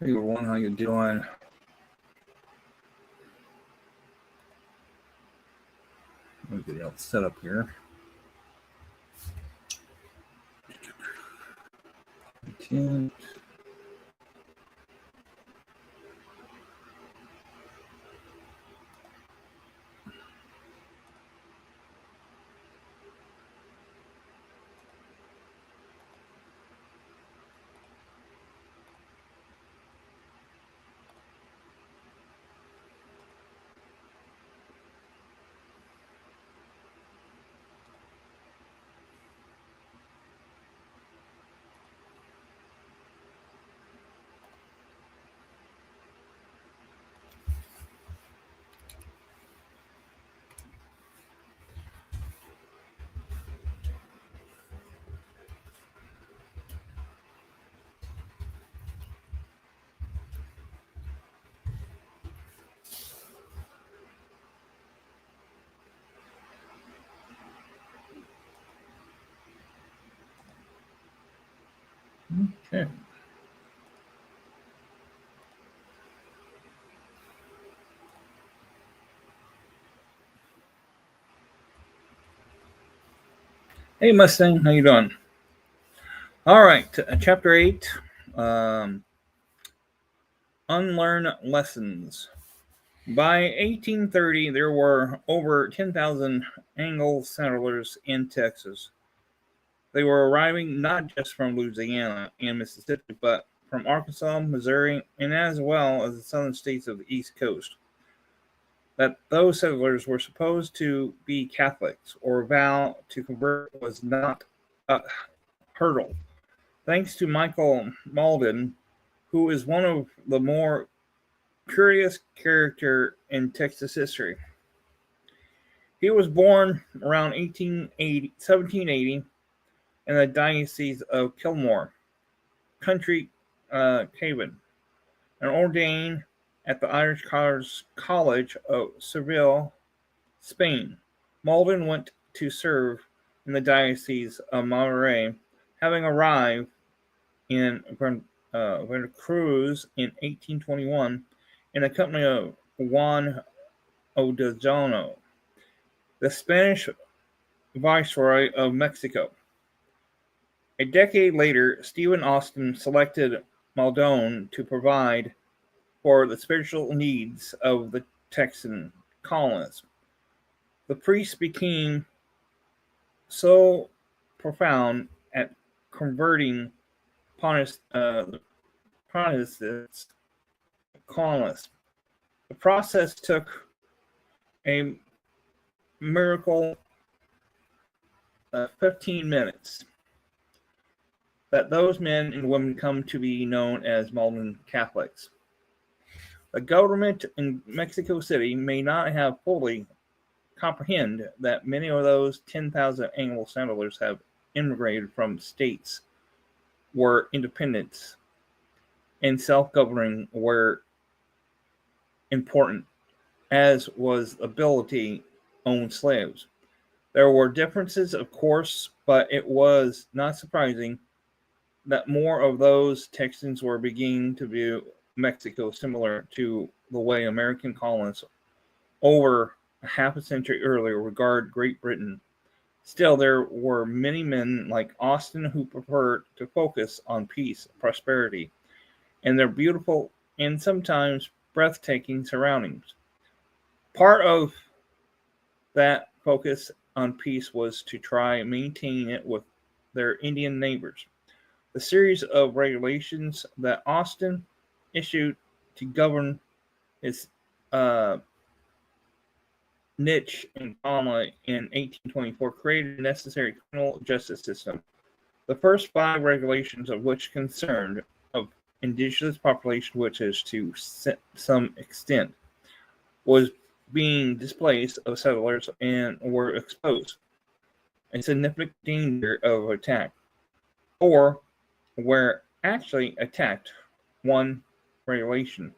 Hey everyone, how you doing? Let me get it all set up here. Content. Okay. Hey Mustang, how you doing? All right, chapter 8, um, Unlearn Lessons. By 1830, there were over 10,000 Anglo settlers in Texas. They were arriving not just from Louisiana and Mississippi, but from Arkansas, Missouri, and as well as the southern states of the East Coast. That those settlers were supposed to be Catholics or vow to convert was not a hurdle. Thanks to Michael Malden, who is one of the more curious character in Texas history. He was born around 1780 in the Diocese of Kilmore, Country Cavan, and ordained at the Irish College of Seville, Spain. Malden went to serve in the Diocese of Monterey, having arrived in Veracruz in 1821 in the company of Juan Odezano, the Spanish Viceroy of Mexico. A decade later, Stephen Austin selected Maldon to provide for the spiritual needs of the Texan colonists. The priest became so profound at converting Protestants colonists. The process took a miracle 15 minutes that those men and women come to be known as Malden Catholics. The government in Mexico City may not have fully comprehend that many of those 10,000 Anglo settlers have immigrated from states where independence and self-governing were important, as was the ability to own slaves. There were differences, of course, but it was not surprising that more of those Texans were beginning to view Mexico similar to the way American colonists over a half a century earlier regard Great Britain. Still, there were many men like Austin who preferred to focus on peace, prosperity, and their beautiful and sometimes breathtaking surroundings. Part of that focus on peace was to try and maintain it with their Indian neighbors. The series of regulations that Austin issued to govern his niche in colony in 1824 created a necessary criminal justice system. The first five regulations of which concerned of indigenous population, which is to some extent was being displaced of settlers and were exposed a significant danger of attack, or were actually attacked. One regulation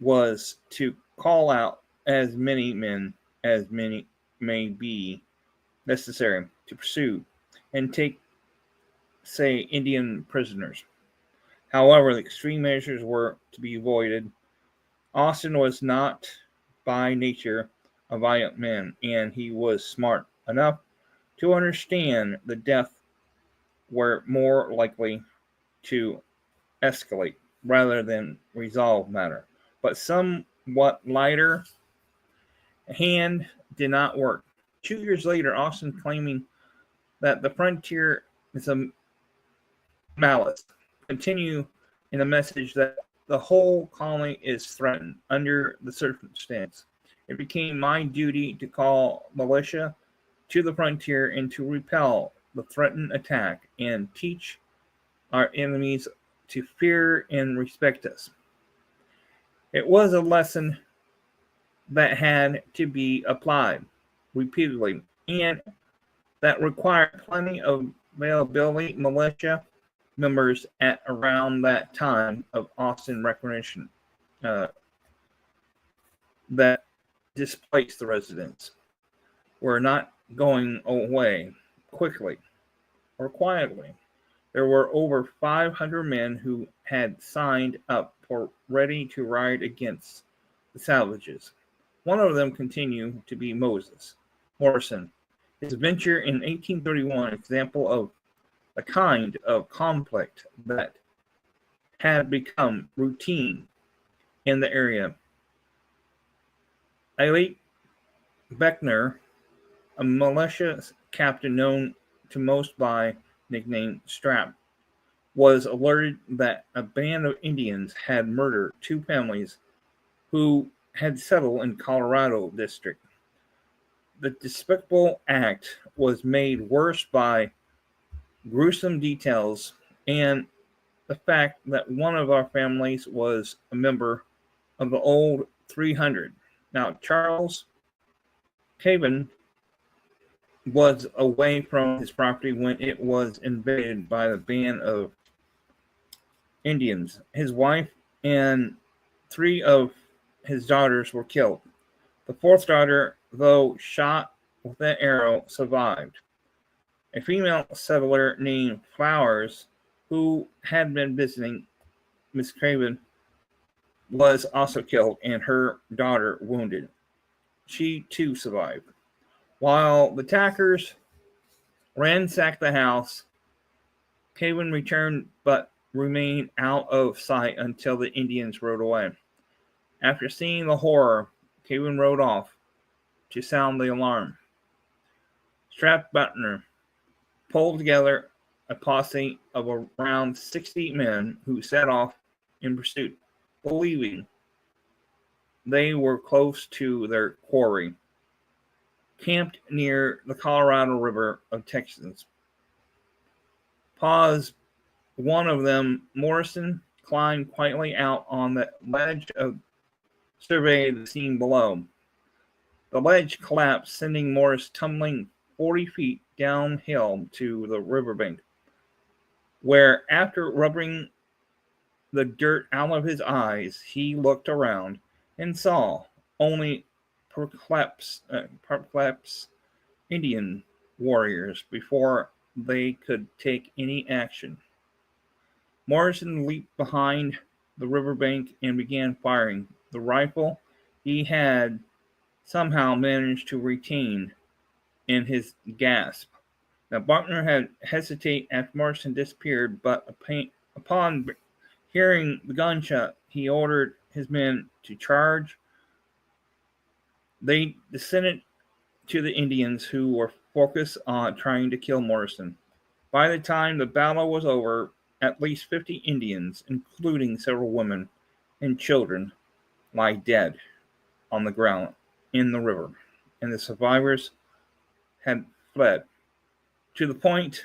was to call out as many men as many may be necessary to pursue and take, say, Indian prisoners. However, the extreme measures were to be avoided. Austin was not by nature a violent man, and he was smart enough to understand the death were more likely to escalate rather than resolve matter. But somewhat lighter hand did not work. 2 years later, Austin claiming that the frontier is a malice continue in the message that the whole colony is threatened under the circumstance. It became my duty to call militia to the frontier and to repel the threatened attack and teach our enemies to fear and respect us. It was a lesson that had to be applied repeatedly and that required plenty of availability militia members at around that time of Austin recognition that displaced the residents were not going away quickly or quietly. There were over 500 men who had signed up for ready to ride against the savages. One of them continued to be Morrison. His venture in 1831, example of the kind of conflict that had become routine in the area. Elliot Beckner, a militia captain known to most by nickname Strap, was alerted that a band of Indians had murdered two families who had settled in Colorado District. The despicable act was made worse by gruesome details and the fact that one of our families was a member of the old 300. Now, Charles Caven was away from his property when it was invaded by a band of Indians. His wife and three of his daughters were killed. The fourth daughter, though shot with an arrow, survived. A female settler named Flowers, who had been visiting Miss Craven, was also killed and her daughter wounded. She too survived. While the attackers ransacked the house, Craven returned but remained out of sight until the Indians rode away. After seeing the horror, Craven rode off to sound the alarm. Strap Butner pulled together a posse of around 60 men who set off in pursuit, believing they were close to their quarry, camped near the Colorado River of Texas. One of them, Morrison, climbed quietly out on the ledge of survey the scene below. The ledge collapsed, sending Morris tumbling 40 feet downhill to the riverbank, where, after rubbing the dirt out of his eyes, he looked around and saw only perplexed Indian warriors before they could take any action. Morrison leaped behind the riverbank and began firing. The rifle he had somehow managed to retain in his gasp. Now, Buckner had hesitated after Morrison disappeared, but upon hearing the gunshot, he ordered his men to charge. They descended to the Indians, who were focused on trying to kill Morrison. By the time the battle was over, at least 50 Indians, including several women and children, lie dead on the ground in the river, and the survivors had fled. To the point,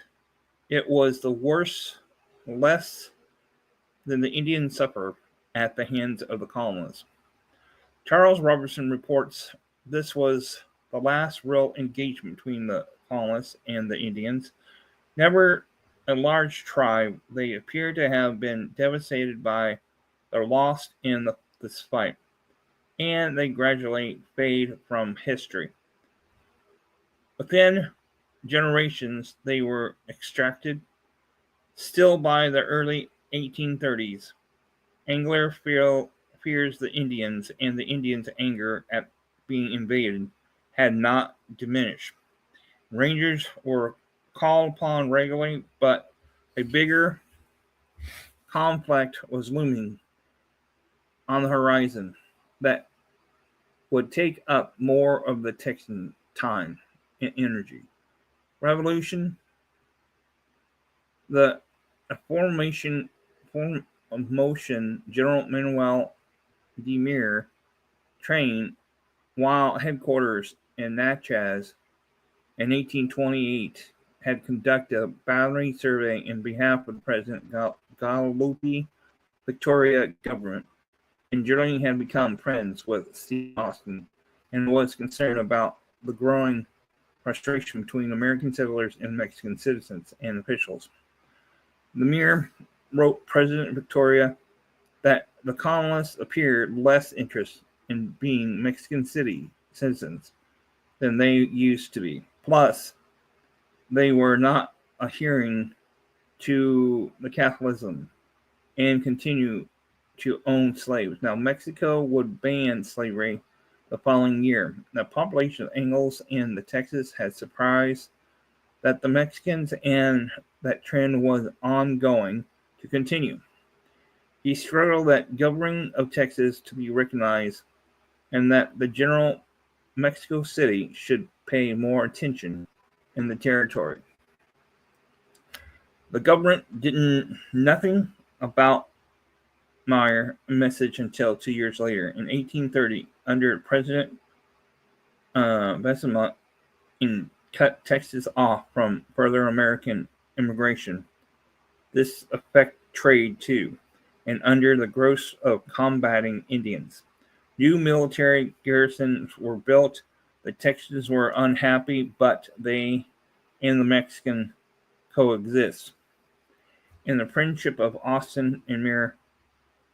it was the worst, less than the Indians suffered at the hands of the colonists. Charles Robertson reports this was the last real engagement between the colonists and the Indians. Never a large tribe, they appear to have been devastated by their loss in this fight, and they gradually fade from history. Within generations, they were extracted still by the early 1830s. Angler fears the Indians, and the Indians' anger at being invaded had not diminished. Rangers were called upon regularly, but a bigger conflict was looming on the horizon that would take up more of the Texan time and energy. Revolution, the formation of motion General Manuel de Mir trained while headquarters in Natchez in 1828 had conducted a boundary survey in behalf of President Guadalupe Victoria government, and generally had become friends with Steve Austin and was concerned about the growing frustration between American settlers and Mexican citizens and officials. The Mir wrote President Victoria that the colonists appeared less interested in being Mexican citizens than they used to be. Plus, they were not adhering to the Catholicism and continue to own slaves. Now, Mexico would ban slavery the following year. The population of Angles in the Texas had surprised that the Mexicans, and that trend was ongoing to continue. He struggled that governing of Texas to be recognized and that the general Mexico City should pay more attention in the territory. The government did nothing about Mir message until 2 years later, in 1830, under President Bessemer, and cut Texas off from further American immigration. This affected trade too, and under the gross of combating Indians. New military garrisons were built. The Texans were unhappy, but they and the Mexican coexist. In the friendship of Austin and Mir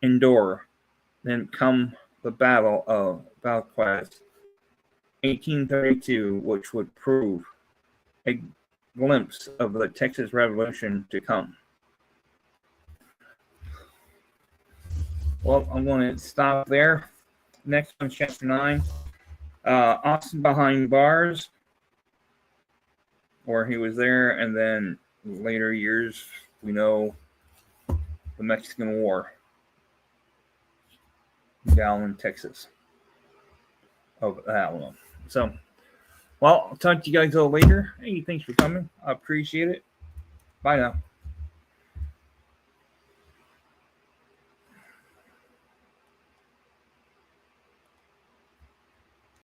endure. Then come the Battle of Valdez, 1832, which would prove a glimpse of the Texas Revolution to come. Well, I'm going to stop there. Next one, chapter 9. Austin behind bars, where he was there, and then later years, we know the Mexican War down in Texas of that one. So, well, I'll talk to you guys a little later. Hey, thanks for coming. I appreciate it. Bye now.